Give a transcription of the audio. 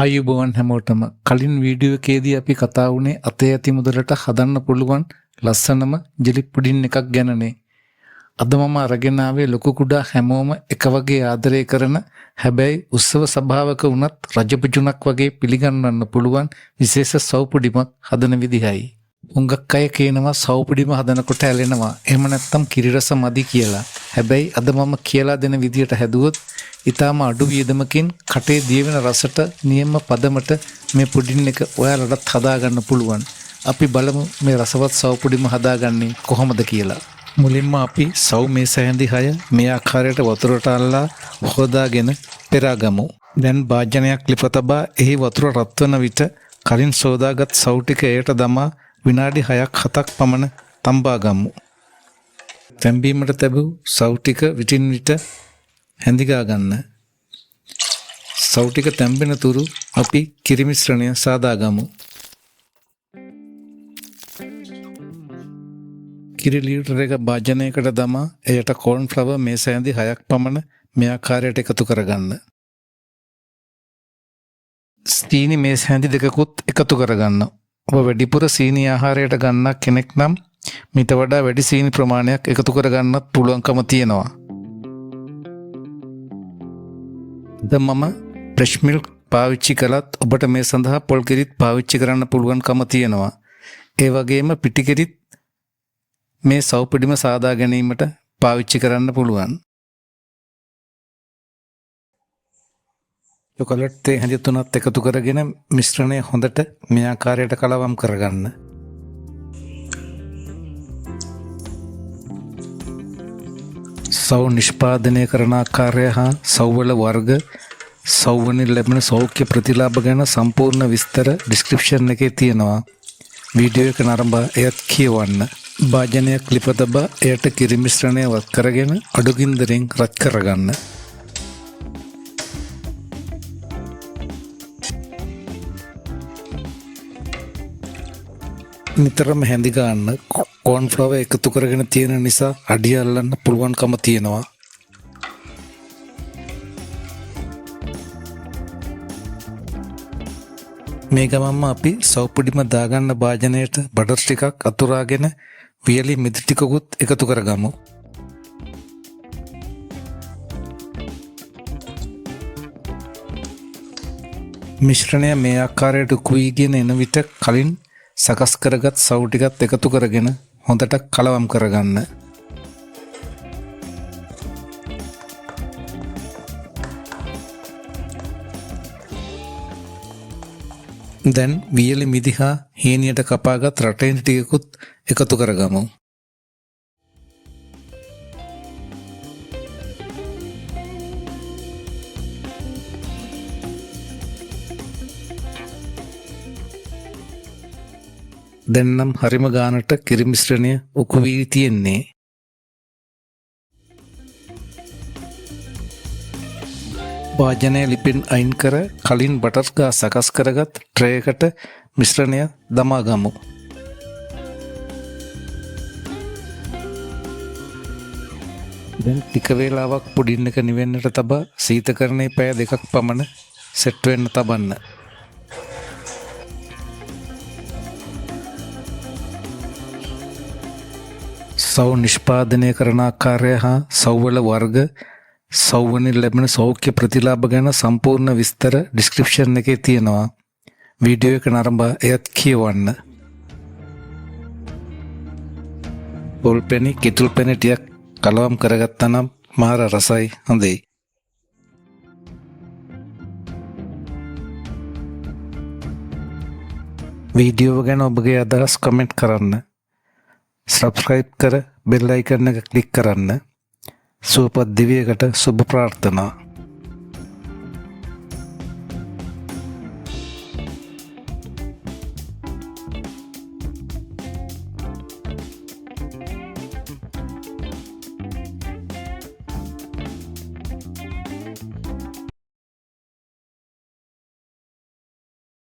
ආයුබෝවන් හැමෝටම කලින් වීඩියෝ එකේදී අපි කතා වුණේ අතේ ඇති මුදලට හදන්න පුළුවන් ලස්සනම ජෙලි පුඩින් එකක් ගැනනේ. අද මම අරගෙන ආවේ ලොකු කුඩා හැමෝම එක වගේ ආදරය කරන හැබැයි උත්සව සභාවක වුණත් රජපුජුණක් වගේ පිළිගන්වන්න පුළුවන් විශේෂ සව්පුඩිමක් හදන විදිහයි. උංගක් අය කියනවා සව්පුඩිම හදනකොට ඇලෙනවා. එහෙම නැත්නම් කිරිරස මදි කියලා. හැබැයි අද මම කියලා දෙන විදියට හැදුවොත් ඊටාම අඩු වියදමකින් කටේ දියවෙන රසට නියම පදමට මේ පුඩින් එක ඔයාලටත් හදාගන්න පුළුවන්. අපි බලමු මේ රසවත් සව් පුඩිම හදාගන්නේ කොහොමද කියලා. මුලින්ම අපි සව් මේස හැඳි 6 මේ ආකාරයට වතුරට අල්ලා හොදාගෙන පෙරාගමු. දැන් භාජනයක් ලිප තබා එහි වතුර රත් වන විට කලින් සෝදාගත් සව් ටික එයට දමා විනාඩි 6ක් 7ක් පමණ තම්බා ගමු. තැම්බීමට තැබූ සව් ටික විටින් විට හැඳිගා ගන්න. සව් ටික තැම්බෙන තුරු අපි කිරි මිශ්‍රණය සාදා ගමු. කිරි ලීටර එක භාජනයකට දමා එයට කෝර්න් ෆ්ලවර් මේස හැඳි 6ක් පමණ මේ ආකාරයට එකතු කරගන්න. සීනි මේස හැඳි දෙකකුත් එකතු කරගන්න. ඔබ වැඩිපුර සීනි ආහාරයට ගන්නක් කෙනෙක් නම් මීට වඩා වැඩි සීනි ප්‍රමාණයක් එකතු කරගන්නත් පුළුවන්කම තියෙනවා. ද මම ෆ්‍රෙෂ් මිල්ක් පාවිච්චි කළත් ඔබට මේ සඳහා පොල් කිරිත් පාවිච්චි කරන්න පුළුවන්කම තියෙනවා. ඒ වගේම පිටි කිරිත් මේ සව් පිඩිම සාදා ගැනීමට පාවිච්චි කරන්න පුළුවන්. චොකලට් තේ හැඳි තුනත් එකතු කරගෙන මිශ්‍රණය හොඳට මේ ආකාරයට කලවම් කරගන්න. සව් නිෂ්පාදනය කරන ආකාරය හා සව්වල වර්ග සව්වලින් ලැබෙන සෞඛ්‍ය ප්‍රතිලාභ ගැන සම්පූර්ණ විස්තර ඩිස්ක්‍රිප්ෂන් එකේ තියෙනවා. වීඩියෝ එක නරඹා එයත් කියවන්න. භාජනයක් ලිප තබා එයට කිරි මිශ්‍රණය වත් කරගෙන අඩු ගින්දරෙන් රත් කරගන්න. නිතරම හැඳි ගන්න. කෝර්න් ෆ්ලවර් එකතු කරගෙන තියෙන නිසා අඩිය අල්ලන්න පුළුවන්කම තියෙනවා. මේ ගමන්ම අපි සව් පුඩිම දාගන්න භාජනයට බටර් ටිකක් අතුරාගෙන වියලි මිදි ටිකකුත් එකතු කරගමු. මිශ්‍රණය මේ ආකාරයට කුයිගෙන එන විට කලින් සකස් කරගත් සව් ටිකත් එකතු කරගෙන හොඳට කලවම් කරගන්න. දැන් වියලි මිදි හා හීනියට කපාගත් රටෙන් ටිකකුත් එකතු කරගමු. දැන් නම් හරිම ගානට කිරි මිශ්‍රණය උකු වී තියෙන්නේ. භාජනය ලිපෙන් අයින් කර කලින් බටර් ගා සකස් කරගත් ට්‍රේ එකට මිශ්‍රණය දමා ගමු. දැන් ටික වේලාවක් පුඩින් එක නිවෙන්නට තබා සීතකරණයේ පැය 2ක් පමණ සෙට් වෙන්න තබන්න. සව් නිෂ්පාදනය කරන ආකාරය හා සව්වල වර්ග සව්වලින් ලැබෙන සෞඛ්‍ය ප්‍රතිලාභ ගැන සම්පූර්ණ විස්තර ඩිස්ක්‍රිප්ෂන් එකේ තියෙනවා. වීඩියෝ එක නරඹා එයත් කියවන්න. පොල් පැණි කිතුල් පැණි ටිකක් කලවම් කරගත්තා නම් මාර රසයි හොඳයි. වීඩියෝ ගැන ඔබගේ අදහස් කමෙන්ට් කරන්න. සබ්ස්ක්‍රයිබ් කර බෙල් අයිකන් එක ක්ලික් කරන්න. සුවපත් දිවියකට සුබ ප්‍රාර්ථනා.